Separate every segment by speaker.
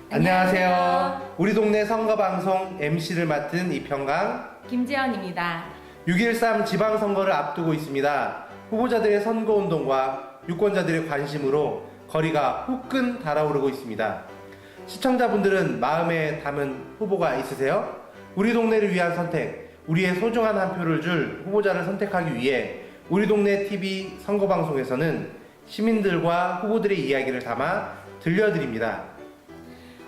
Speaker 1: 안녕하세요. 우리 동네 선거방송 MC를 맡은 이평강
Speaker 2: 김지연입니다.
Speaker 1: 6.13 지방선거를 앞두고 있습니다. 후보자들의 선거운동과 유권자들의 관심으로 거리가 후끈 달아오르고 있습니다. 시청자분들은 마음에 담은 후보가 있으세요? 우리 동네를 위한 선택, 우리의 소중한 한 표를 줄 후보자를 선택하기 위해 우리 동네 TV 선거방송에서는 시민들과 후보들의 이야기를 담아 들려드립니다.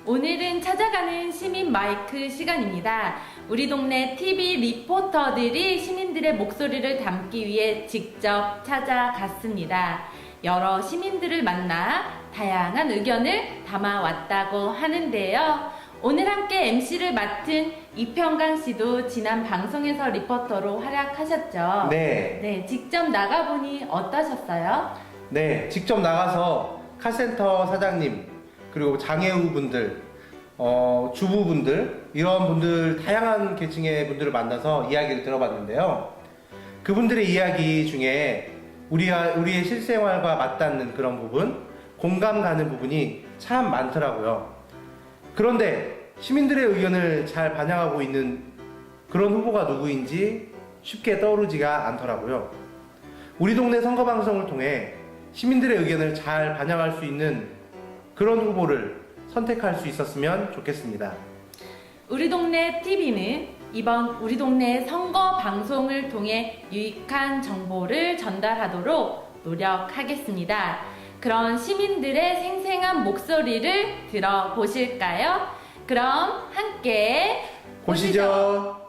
Speaker 2: 오늘은 찾아가는 시민 마이크 시간입니다. 우리 동네 TV 리포터들이 시민들의 목소리를 담기 위해 직접 찾아갔습니다. 여러 시민들을 만나 다양한 의견을 담아왔다고 하는데요. 오늘 함께 MC를 맡은 이평강 씨도 지난 방송에서 리포터로 활약하셨죠?
Speaker 1: 네.
Speaker 2: 직접 나가보니 어떠셨어요?
Speaker 1: 네, 직접 나가서 카센터 사장님, 그리고 장애우분들, 주부분들, 이런 분들, 다양한 계층의 분들을 만나서 이야기를 들어봤는데요. 그분들의 이야기 중에 우리의 실생활과 맞닿는 그런 부분, 공감 가는 부분이 참 많더라고요. 그런데 시민들의 의견을 잘 반영하고 있는 그런 후보가 누구인지 쉽게 떠오르지가 않더라고요. 우리 동네 선거방송을 통해 시민들의 의견을 잘 반영할 수 있는 그런 후보를 선택할 수 있었으면 좋겠습니다.
Speaker 2: 우리 동네 TV는 이번 우리 동네 선거 방송을 통해 유익한 정보를 전달하도록 노력하겠습니다. 그런 시민들의 생생한 목소리를 들어보실까요? 그럼 함께
Speaker 1: 보시죠.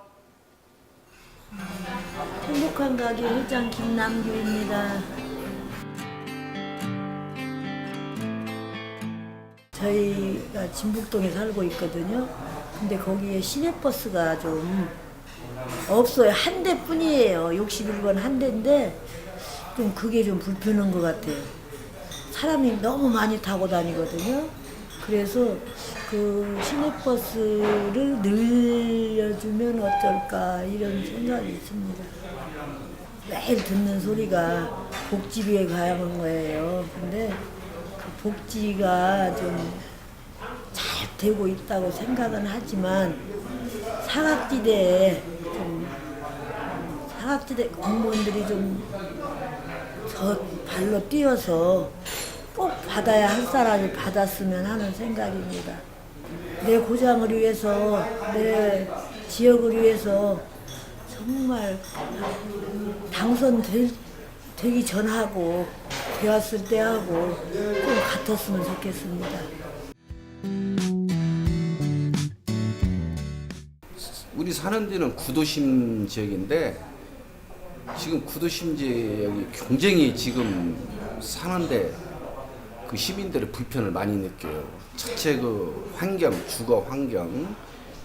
Speaker 3: 행복한 가게 회장 김남규입니다. 저희가 진북동에 살고 있거든요. 근데 거기에 시내버스가 좀 없어요. 한 대뿐이에요. 61번 한 대인데 좀 그게 좀 불편한 것 같아요. 사람이 너무 많이 타고 다니거든요. 그래서 그 시내버스를 늘려주면 어떨까 이런 생각이 있습니다. 매일 듣는 소리가 복지비에 가는 거예요. 근데 그 복지가 좀 잘 되고 있다고 생각은 하지만 사각지대에 공무원들이 좀 저 발로 뛰어서 꼭 받아야 할 사람이 받았으면 하는 생각입니다. 내 고장을 위해서, 내 지역을 위해서 정말 당선되기 전하고 되었을 때하고 좀 같았으면 좋겠습니다.
Speaker 4: 우리 사는 데는 구도심 지역인데 지금 구도심 지역이 굉장히 지금 사는데 그 시민들의 불편을 많이 느껴요. 자체 그 환경, 주거 환경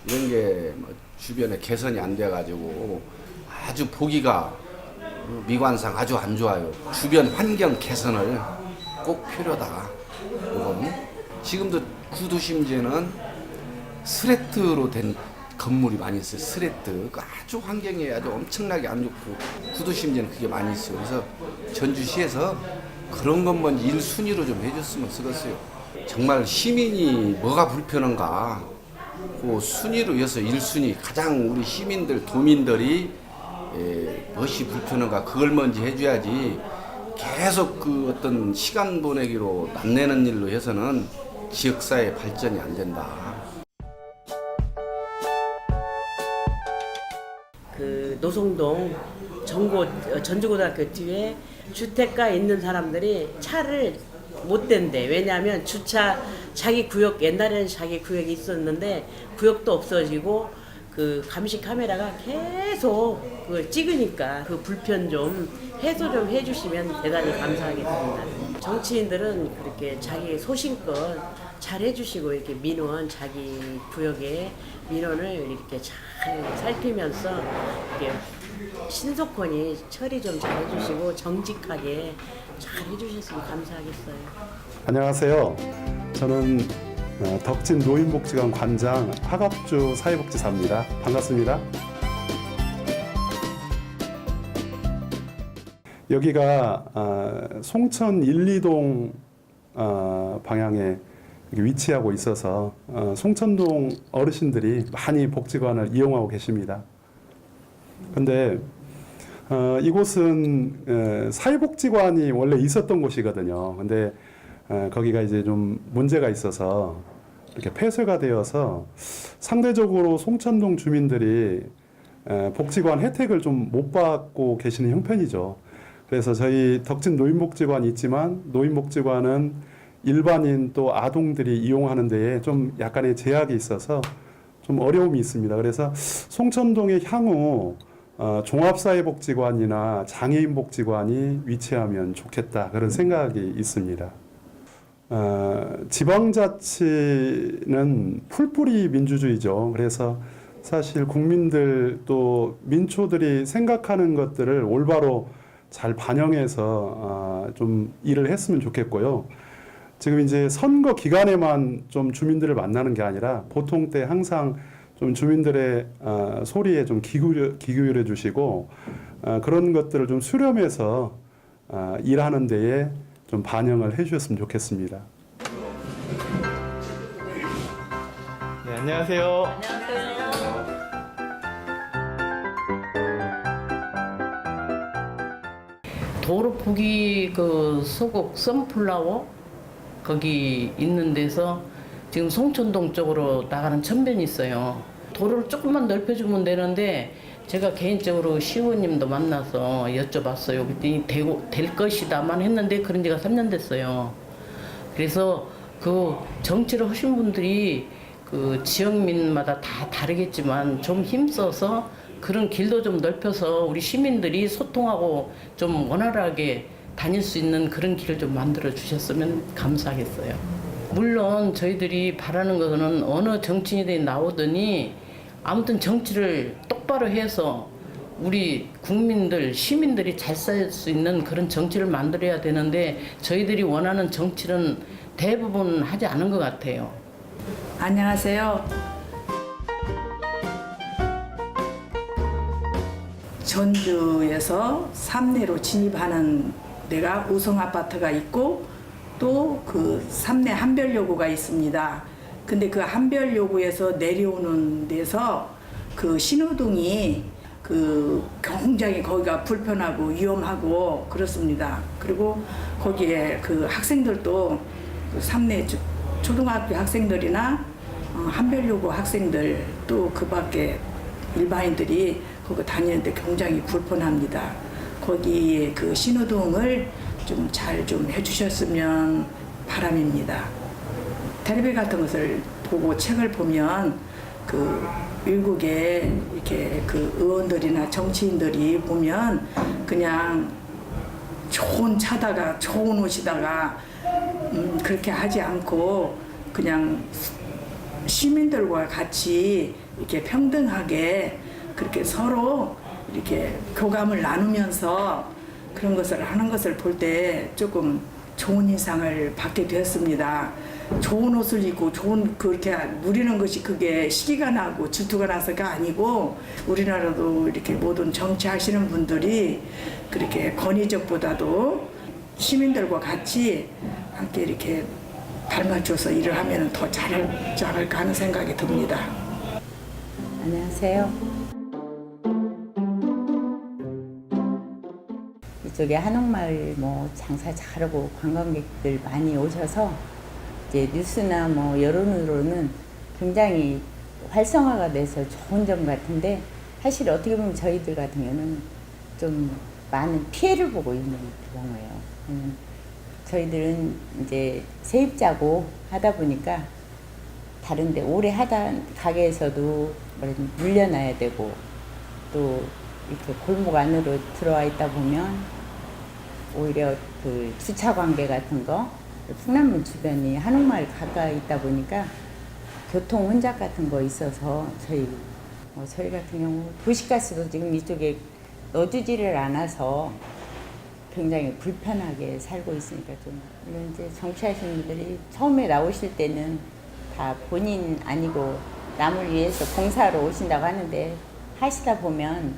Speaker 4: 이런 게뭐 주변에 개선이 안 돼가지고 아주 보기가 미관상 아주 안 좋아요. 주변 환경 개선을 꼭 필요하다. 지금도 구도심지는 스레트로 된 건물이 많이 있어요. 스레트. 아주 환경이 아주 엄청나게 안 좋고 구도심지는 그게 많이 있어요. 그래서 전주시에서 그런 것만 1순위로 좀 해줬으면 쓰겠어요. 정말 시민이 뭐가 불편한가 그 순위로 해서 1순위 가장 우리 시민들 도민들이 무엇이 불편한가 그걸 먼저 해줘야지 계속 그 어떤 시간 보내기로 남내는 일로 해서는 지역사회 발전이 안 된다.
Speaker 5: 그 노송동 전주고등학교 뒤에 주택가 있는 사람들이 차를 못 댄대. 왜냐하면 주차 자기 구역 옛날에는 자기 구역이 있었는데 구역도 없어지고 그 감시 카메라가 계속 그걸 찍으니까 그 불편 좀 해소 좀 해주시면 대단히 감사하겠습니다. 정치인들은 그렇게 자기 소신껏 잘 해주시고 이렇게 민원 자기 구역의 민원을 이렇게 잘 살피면서 이렇게 신속하니 처리 좀 잘 해주시고 정직하게 잘 해주셨으면 감사하겠어요.
Speaker 6: 안녕하세요. 저는 덕진 노인복지관 관장 화갑주 사회복지사입니다. 반갑습니다. 여기가 송천 1, 2동 방향에 위치하고 있어서 송천동 어르신들이 많이 복지관을 이용하고 계십니다. 근데 이곳은 사회복지관이 원래 있었던 곳이거든요. 근데 거기가 이제 좀 문제가 있어서 이렇게 폐쇄가 되어서 상대적으로 송천동 주민들이 복지관 혜택을 좀 못 받고 계시는 형편이죠. 그래서 저희 덕진 노인복지관이 있지만 노인복지관은 일반인 또 아동들이 이용하는 데에 좀 약간의 제약이 있어서 좀 어려움이 있습니다. 그래서 송천동의 향후 종합사회복지관이나 장애인복지관이 위치하면 좋겠다 그런 생각이 있습니다. 지방자치는 풀뿌리 민주주의죠. 그래서 사실 국민들 또 민초들이 생각하는 것들을 올바로 잘 반영해서 좀 일을 했으면 좋겠고요. 지금 이제 선거 기간에만 좀 주민들을 만나는 게 아니라 보통 때 항상 좀 주민들의 소리에 좀 기울여 주시고 그런 것들을 좀 수렴해서 일하는 데에 좀 반영을 해주셨으면 좋겠습니다.
Speaker 1: 네, 안녕하세요.
Speaker 7: 도로 포기 그 소곡 선플라워 거기 있는 데서 지금 송천동 쪽으로 나가는 천변이 있어요. 도로를 조금만 넓혀주면 되는데 제가 개인적으로 시의원님도 만나서 여쭤봤어요. 그랬더니 될 것이다만 했는데 그런 지가 3년 됐어요. 그래서 그 정치를 하신 분들이 그 지역민마다 다 다르겠지만 좀 힘써서 그런 길도 좀 넓혀서 우리 시민들이 소통하고 좀 원활하게 다닐 수 있는 그런 길을 좀 만들어 주셨으면 감사하겠어요. 물론 저희들이 바라는 것은 어느 정치인이 나오더니 아무튼 정치를 똑바로 해서 우리 국민들, 시민들이 잘 살 수 있는 그런 정치를 만들어야 되는데 저희들이 원하는 정치는 대부분 하지 않은 것 같아요.
Speaker 8: 안녕하세요. 전주에서 삼내로 진입하는 데가 우성아파트가 있고 또 그 삼내 한별요구가 있습니다. 근데 그 한별요구에서 내려오는 데서 그 신호등이 그 굉장히 거기가 불편하고 위험하고 그렇습니다. 그리고 거기에 그 학생들도 그 삼내 초등학교 학생들이나 한별요구 학생들 또 그 밖에 일반인들이 거기 다니는데 굉장히 불편합니다. 거기에 그 신호등을 좀 잘 좀 해주셨으면 바람입니다. 텔레비 같은 것을 보고 책을 보면 그 외국에 이렇게 그 의원들이나 정치인들이 보면 그냥 좋은 차다가 좋은 옷이다가 그렇게 하지 않고 그냥 시민들과 같이 이렇게 평등하게 그렇게 서로 이렇게 교감을 나누면서 그런 것을 하는 것을 볼 때 조금 좋은 인상을 받게 되었습니다. 좋은 옷을 입고 좋은 그렇게 누리는 것이 그게 시기가 나고 질투가 나서가 아니고 우리나라도 이렇게 모든 정치하시는 분들이 그렇게 권위적보다도 시민들과 같이 함께 이렇게 발맞춰서 일을 하면 더 잘하지 않을까 하는 생각이 듭니다.
Speaker 9: 안녕하세요. 이쪽에 한옥마을 뭐 장사 잘하고 관광객들 많이 오셔서 이제 뉴스나 뭐 여론으로는 굉장히 활성화가 돼서 좋은 점 같은데 사실 어떻게 보면 저희들 같은 경우는 좀 많은 피해를 보고 있는 경우예요. 저희들은 이제 세입자고 하다 보니까 다른데 오래 하다 가게에서도 물려놔야 되고 또 이렇게 골목 안으로 들어와 있다 보면 오히려 그 주차 관계 같은 거 풍남문 주변이 한옥마을 가까이 있다 보니까 교통 혼잡 같은 거 있어서 저희 같은 경우 도시가스도 지금 이쪽에 넣어주지를 않아서 굉장히 불편하게 살고 있으니까 좀 물론 이제 정치하시는 분들이 처음에 나오실 때는 다 본인 아니고 남을 위해서 봉사하러 오신다고 하는데 하시다 보면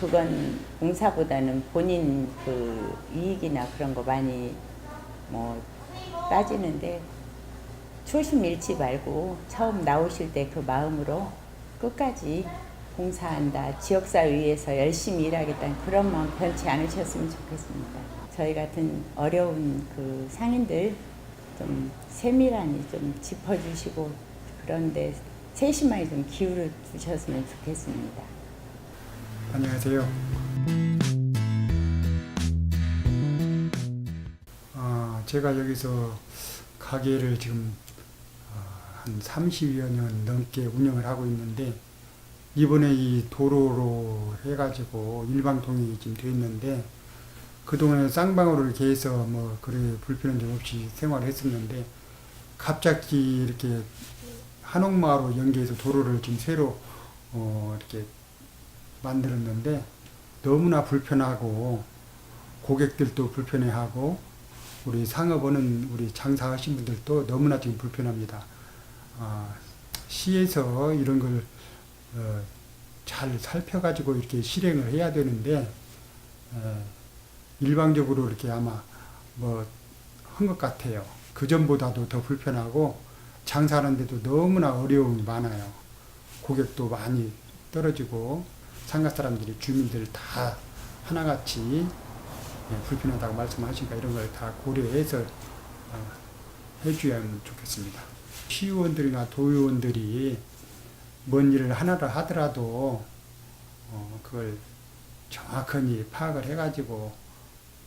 Speaker 9: 그건 봉사보다는 본인 그 이익이나 그런 거 많이 뭐 따지는데 초심 잃지 말고 처음 나오실 때 그 마음으로 끝까지 봉사한다, 지역사회 위해서 열심히 일하겠다는 그런 마음 변치 않으셨으면 좋겠습니다. 저희 같은 어려운 그 상인들 좀 세밀하니 좀 짚어주시고 그런데 세심하게 좀 기울여 주셨으면 좋겠습니다.
Speaker 10: 안녕하세요. 제가 여기서 가게를 지금 한 30여 년 넘게 운영을 하고 있는데 이번에 이 도로로 해가지고 일방통행이 지금 되어 있는데 그동안에 쌍방울을 이렇게 해서 뭐 그래 불편한 점 없이 생활을 했었는데 갑자기 이렇게 한옥마을로 연계해서 도로를 지금 새로 이렇게 만들었는데 너무나 불편하고 고객들도 불편해하고 우리 상업하는 우리 장사하신 분들도 너무나 지금 불편합니다. 시에서 이런 걸 잘 살펴가지고 이렇게 실행을 해야 되는데 일방적으로 이렇게 아마 뭐 한 것 같아요. 그 전보다도 더 불편하고 장사하는데도 너무나 어려움이 많아요. 고객도 많이 떨어지고 상가 사람들이 주민들 다 하나같이 불편하다고 말씀하시니까 이런 걸 다 고려해서 해주면 좋겠습니다. 시의원들이나 도의원들이 뭔 일을 하나를 하더라도 그걸 정확하게 파악을 해가지고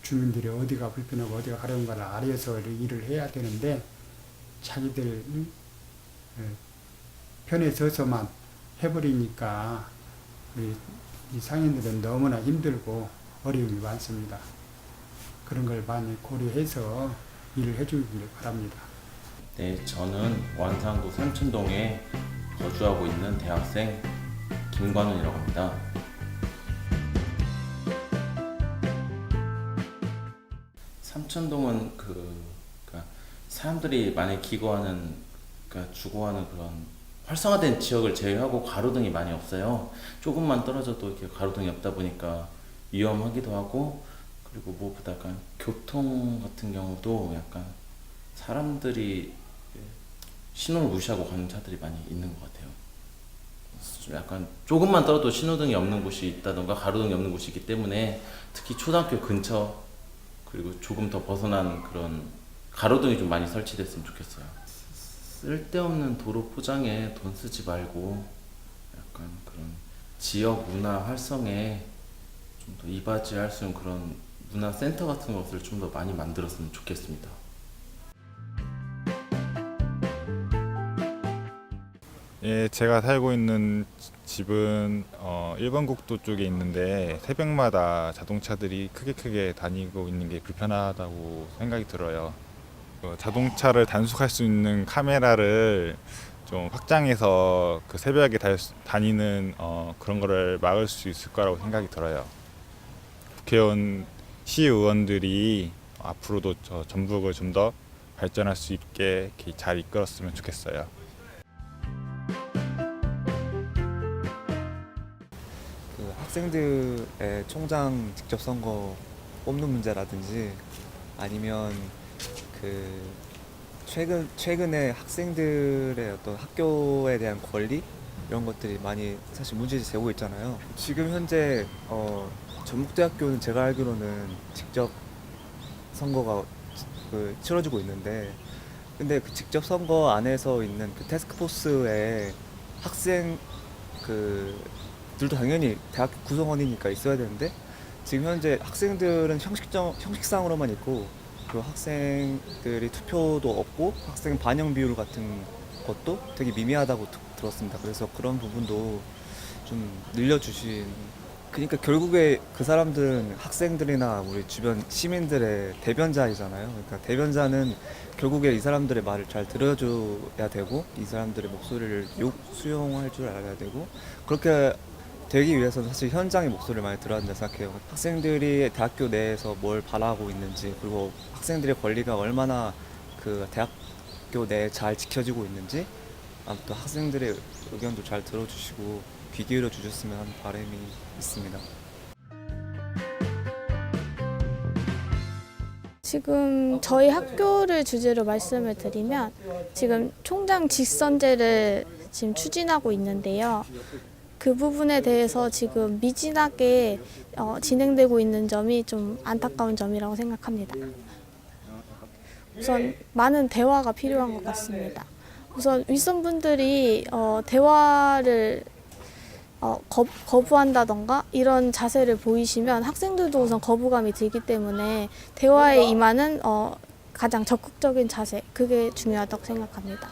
Speaker 10: 주민들이 어디가 불편하고 어디가 가려운가를 알아서 일을 해야 되는데 자기들 편에 서서만 해버리니까 이 상인들은 너무나 힘들고 어려움이 많습니다. 그런 걸 많이 고려해서 일을 해주길 바랍니다.
Speaker 11: 네, 저는 완산구 삼천동에 거주하고 있는 대학생 김관훈이라고 합니다. 삼천동은 그러니까 사람들이 많이 기거하는, 그러니까 주거하는 그런 활성화된 지역을 제외하고 가로등이 많이 없어요. 조금만 떨어져도 이렇게 가로등이 없다 보니까 위험하기도 하고, 그리고 무엇보다 약간 교통 같은 경우도 약간 사람들이 신호를 무시하고 가는 차들이 많이 있는 것 같아요. 좀 약간 조금만 떨어도 신호등이 없는 곳이 있다던가 가로등이 없는 곳이 있기 때문에 특히 초등학교 근처 그리고 조금 더 벗어난 그런 가로등이 좀 많이 설치됐으면 좋겠어요. 쓸데없는 도로 포장에 돈 쓰지 말고 약간 그런 지역 문화 활성에 좀 더 이바지할 수 있는 그런 문화 센터 같은 것을 좀 더 많이 만들었으면 좋겠습니다.
Speaker 12: 예, 제가 살고 있는 집은 1번 국도 쪽에 있는데 새벽마다 자동차들이 크게 다니고 있는 게 불편하다고 생각이 들어요. 자동차를 단속할 수 있는 카메라를 좀 확장해서 그 새벽에 다니는 그런 거를 막을 수 있을 거라고 생각이 들어요. 국회의원, 시의원들이 앞으로도 저 전북을 좀 더 발전할 수 있게 이렇게 잘 이끌었으면 좋겠어요.
Speaker 13: 학생들의 총장 직접 선거 뽑는 문제라든지 아니면 최근에 학생들의 어떤 학교에 대한 권리 이런 것들이 많이 사실 문제지 되고 있잖아요. 지금 현재 전북대학교는 제가 알기로는 직접 선거가 치러지고 있는데, 근데 그 직접 선거 안에서 있는 그 태스크포스에 학생 들도 당연히 대학교 구성원이니까 있어야 되는데 지금 현재 학생들은 형식상으로만 있고 그 학생들이 투표도 없고 학생 반영 비율 같은 것도 되게 미미하다고 들었습니다. 그래서 그런 부분도 좀 늘려주신, 그러니까 결국에 그 사람들은 학생들이나 우리 주변 시민들의 대변자이잖아요. 그러니까 대변자는 결국에 이 사람들의 말을 잘 들어줘야 되고 이 사람들의 목소리를 수용할 줄 알아야 되고, 그렇게 되기 위해서는 사실 현장의 목소리를 많이 들어야 된다고 생각해요. 학생들이 대학교 내에서 뭘 바라고 있는지, 그리고 학생들의 권리가 얼마나 그 대학교 내에 잘 지켜지고 있는지, 아무튼 학생들의 의견도 잘 들어주시고 귀 기울여 주셨으면 하는 바람이 있습니다.
Speaker 14: 지금 저희 학교를 주제로 말씀을 드리면 지금 총장 직선제를 지금 추진하고 있는데요. 그 부분에 대해서 지금 미진하게 진행되고 있는 점이 좀 안타까운 점이라고 생각합니다. 우선 많은 대화가 필요한 것 같습니다. 우선 윗선분들이 대화를 거부한다던가 이런 자세를 보이시면 학생들도 우선 거부감이 들기 때문에 대화에 임하는 가장 적극적인 자세, 그게 중요하다고 생각합니다.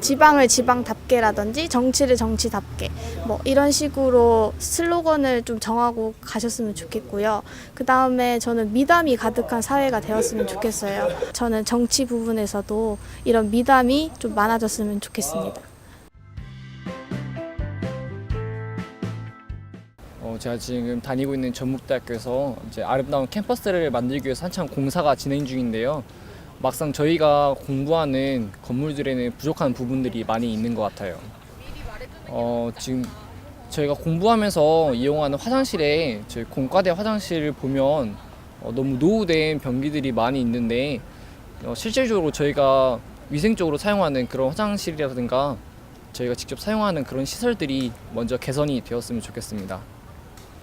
Speaker 14: 지방을 지방답게라든지 정치를 정치답게 뭐 이런 식으로 슬로건을 좀 정하고 가셨으면 좋겠고요. 그 다음에 저는 미담이 가득한 사회가 되었으면 좋겠어요. 저는 정치 부분에서도 이런 미담이 좀 많아졌으면 좋겠습니다.
Speaker 15: 제가 지금 다니고 있는 전북대학교에서 이제 아름다운 캠퍼스를 만들기 위해서 한창 공사가 진행 중인데요. 막상 저희가 공부하는 건물들에는 부족한 부분들이 많이 있는 것 같아요. 지금 저희가 공부하면서 이용하는 화장실에 저희 공과대 화장실을 보면 너무 노후된 변기들이 많이 있는데 실질적으로 저희가 위생적으로 사용하는 그런 화장실이라든가 저희가 직접 사용하는 그런 시설들이 먼저 개선이 되었으면 좋겠습니다.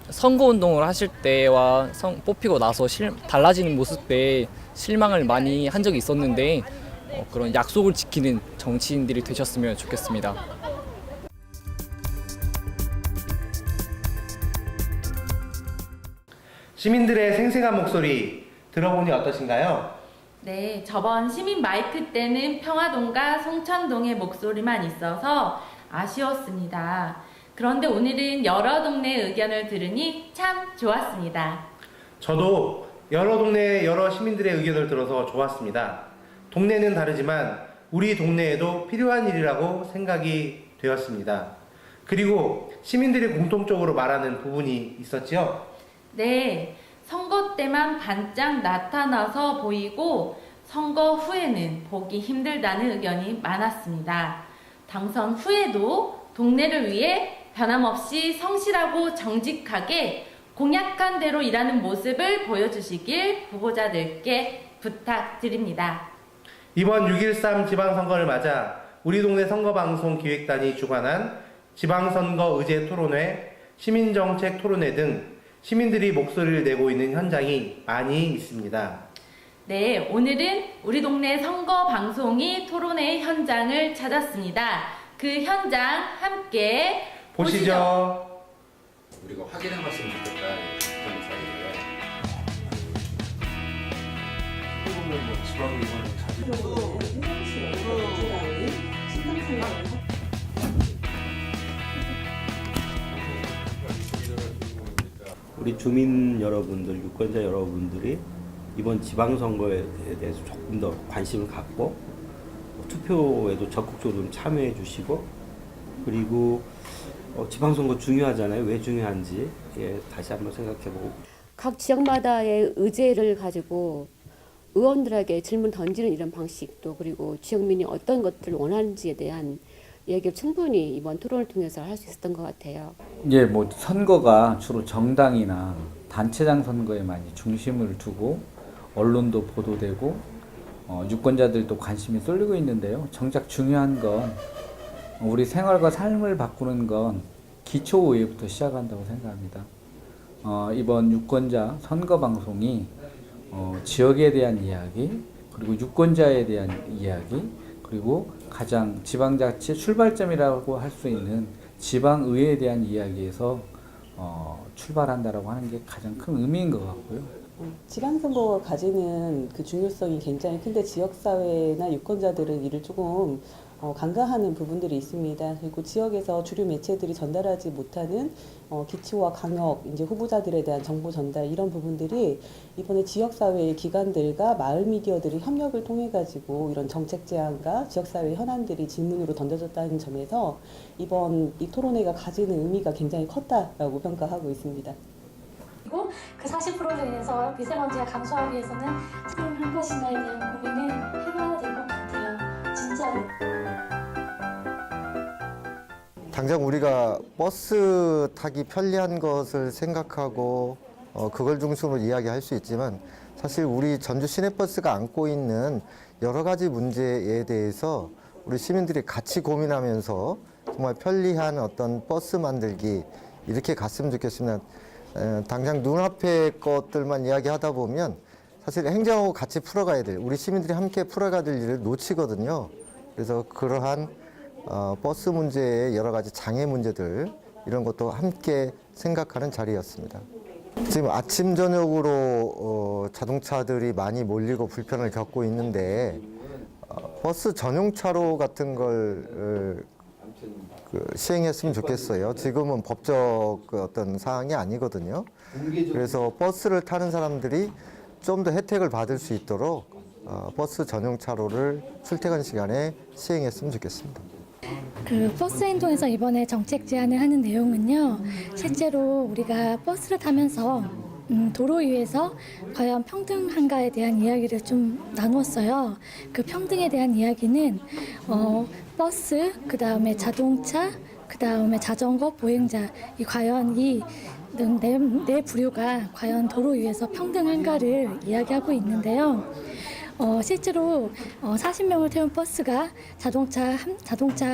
Speaker 15: 선거운동을 하실 때와 뽑히고 나서 달라지는 모습에 실망을 많이 한 적이 있었는데 그런 약속을 지키는 정치인들이 되셨으면 좋겠습니다.
Speaker 1: 시민들의 생생한 목소리 들어보니 어떠신가요?
Speaker 2: 네, 저번 시민 마이크 때는 평화동과 송천동의 목소리만 있어서 아쉬웠습니다. 그런데 오늘은 여러 동네 의견을 들으니 참 좋았습니다.
Speaker 1: 저도 여러 동네 여러 시민들의 의견을 들어서 좋았습니다. 동네는 다르지만 우리 동네에도 필요한 일이라고 생각이 되었습니다. 그리고 시민들이 공통적으로 말하는 부분이 있었지요?
Speaker 2: 네, 선거 때만 반짝 나타나서 보이고 선거 후에는 보기 힘들다는 의견이 많았습니다. 당선 후에도 동네를 위해 변함없이 성실하고 정직하게 공약한 대로 일하는 모습을 보여주시길 후보자들께 부탁드립니다.
Speaker 1: 이번 6.13 지방선거를 맞아 우리 동네 선거방송 기획단이 주관한 지방선거 의제 토론회, 시민정책 토론회 등 시민들이 목소리를 내고 있는 현장이 많이 있습니다.
Speaker 2: 네, 오늘은 우리 동네 선거 방송이 토론회 현장을 찾았습니다. 그 현장 함께
Speaker 1: 보시죠.
Speaker 4: 우리가 확인해 봤으면 좋겠다. 그런 사이에. 뭐 지방을
Speaker 16: 우리 주민 여러분들, 유권자 여러분들이 이번 지방선거에 대해서 조금 더 관심을 갖고 투표에도 적극적으로 좀 참여해 주시고, 그리고 지방선거 중요하잖아요. 왜 중요한지 다시 한번 생각해보고.
Speaker 17: 각 지역마다의 의제를 가지고 의원들에게 질문 던지는 이런 방식도, 그리고 지역민이 어떤 것들을 원하는지에 대한 얘기를 충분히 이번 토론을 통해서 할 수 있었던 것 같아요.
Speaker 18: 이제 뭐 선거가 주로 정당이나 단체장 선거에 많이 중심을 두고 언론도 보도되고 유권자들도 관심이 쏠리고 있는데요. 정작 중요한 건 우리 생활과 삶을 바꾸는 건 기초의회부터 시작한다고 생각합니다. 이번 유권자 선거 방송이 지역에 대한 이야기, 그리고 유권자에 대한 이야기, 그리고 가장 지방자치 출발점이라고 할 수 있는 지방의회에 대한 이야기에서 출발한다라고 하는 게 가장 큰 의미인 것 같고요.
Speaker 19: 지방선거가 가지는 그 중요성이 굉장히 큰데 지역사회나 유권자들은 이를 조금 간과하는 부분들이 있습니다. 그리고 지역에서 주류 매체들이 전달하지 못하는 기초와 강역 이제 후보자들에 대한 정보 전달, 이런 부분들이 이번에 지역사회의 기관들과 마을 미디어들이 협력을 통해 가지고 이런 정책 제안과 지역사회 현안들이 질문으로 던져졌다는 점에서 이번 이 토론회가 가지는 의미가 굉장히 컸다라고 평가하고 있습니다.
Speaker 20: 그리고 그 40%로 인해서 미세먼지가 감소하기 위해서는 지금 한 것인가에 대한 고민을 해봐야 될 것 같아요. 진짜로.
Speaker 21: 당장 우리가 버스 타기 편리한 것을 생각하고 그걸 중심으로 이야기할 수 있지만 사실 우리 전주 시내버스가 안고 있는 여러 가지 문제에 대해서 우리 시민들이 같이 고민하면서 정말 편리한 어떤 버스 만들기 이렇게 갔으면 좋겠습니다. 당장 눈앞의 것들만 이야기하다 보면 사실 행정하고 같이 풀어가야 될, 우리 시민들이 함께 풀어가야 될 일을 놓치거든요. 그래서 그러한 버스 문제의 여러 가지 장애 문제들 이런 것도 함께 생각하는 자리였습니다. 지금 아침 저녁으로 자동차들이 많이 몰리고 불편을 겪고 있는데 버스 전용차로 같은 걸 시행했으면 좋겠어요. 지금은 법적 어떤 사항이 아니거든요. 그래서 버스를 타는 사람들이 좀 더 혜택을 받을 수 있도록 버스 전용차로를 출퇴근 시간에 시행했으면 좋겠습니다.
Speaker 20: 그 버스 행동에서 이번에 정책 제안을 하는 내용은요, 실제로 우리가 버스를 타면서 도로 위에서 과연 평등한가에 대한 이야기를 좀 나누었어요. 그 평등에 대한 이야기는 버스, 그 다음에 자동차, 그 다음에 자전거, 보행자, 이 과연 이 네 부류가 과연 도로 위에서 평등한가를 이야기하고 있는데요. 실제로 40명을 태운 버스가 자동차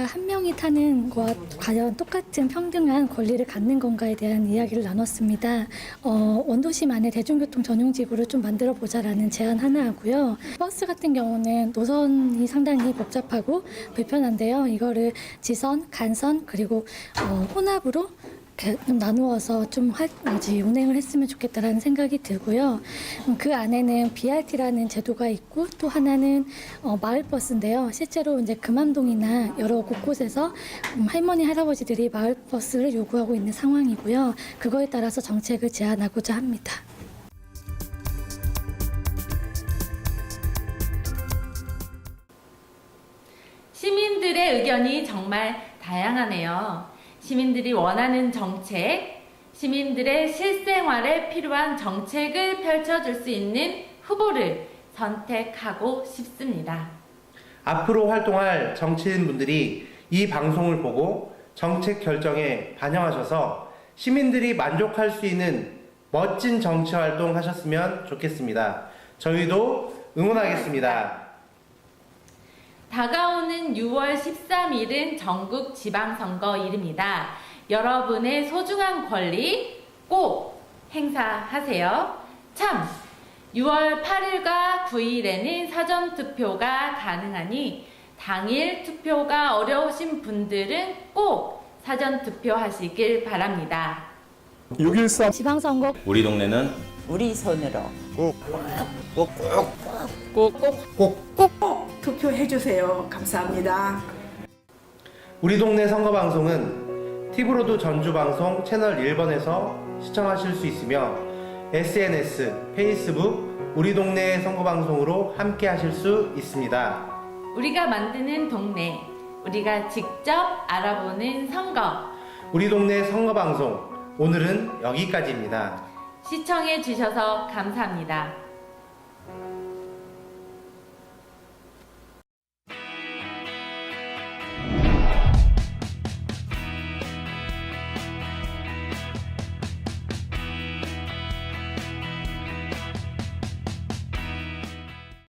Speaker 20: 한 명이 타는 것과 과연 똑같은 평등한 권리를 갖는 건가에 대한 이야기를 나눴습니다. 원도심 안에 대중교통 전용지구를 좀 만들어 보자라는 제안 하나 하고요. 버스 같은 경우는 노선이 상당히 복잡하고 불편한데요. 이거를 지선, 간선 그리고 혼합으로 좀 나누어서 좀 운행을 했으면 좋겠다라는 생각이 들고요. 그 안에는 BRT라는 제도가 있고 또 하나는 마을버스인데요. 실제로 이제 금암동이나 여러 곳곳에서 할머니, 할아버지들이 마을버스를 요구하고 있는 상황이고요. 그거에 따라서 정책을 제안하고자 합니다.
Speaker 2: 시민들의 의견이 정말 다양하네요. 시민들이 원하는 정책, 시민들의 실생활에 필요한 정책을 펼쳐줄 수 있는 후보를 선택하고 싶습니다.
Speaker 1: 앞으로 활동할 정치인분들이 이 방송을 보고 정책 결정에 반영하셔서 시민들이 만족할 수 있는 멋진 정치 활동 하셨으면 좋겠습니다. 저희도 응원하겠습니다.
Speaker 2: 다가오는 6월 13일은 전국 지방선거일입니다. 여러분의 소중한 권리 꼭 행사하세요. 참! 6월 8일과 9일에는 사전투표가 가능하니 당일 투표가 어려우신 분들은 꼭 사전투표하시길 바랍니다.
Speaker 6: 6.13
Speaker 20: 지방선거
Speaker 11: 우리 동네는
Speaker 9: 우리 손으로
Speaker 8: 꼭 투표해 주세요. 감사합니다.
Speaker 1: 우리 동네 선거방송은 팁으로도 전주방송 채널 1번에서 시청하실 수 있으며 SNS, 페이스북, 우리 동네 선거방송으로 함께 하실 수 있습니다.
Speaker 2: 우리가 만드는 동네, 우리가 직접 알아보는 선거.
Speaker 1: 우리 동네 선거방송, 오늘은 여기까지입니다.
Speaker 2: 시청해 주셔서 감사합니다.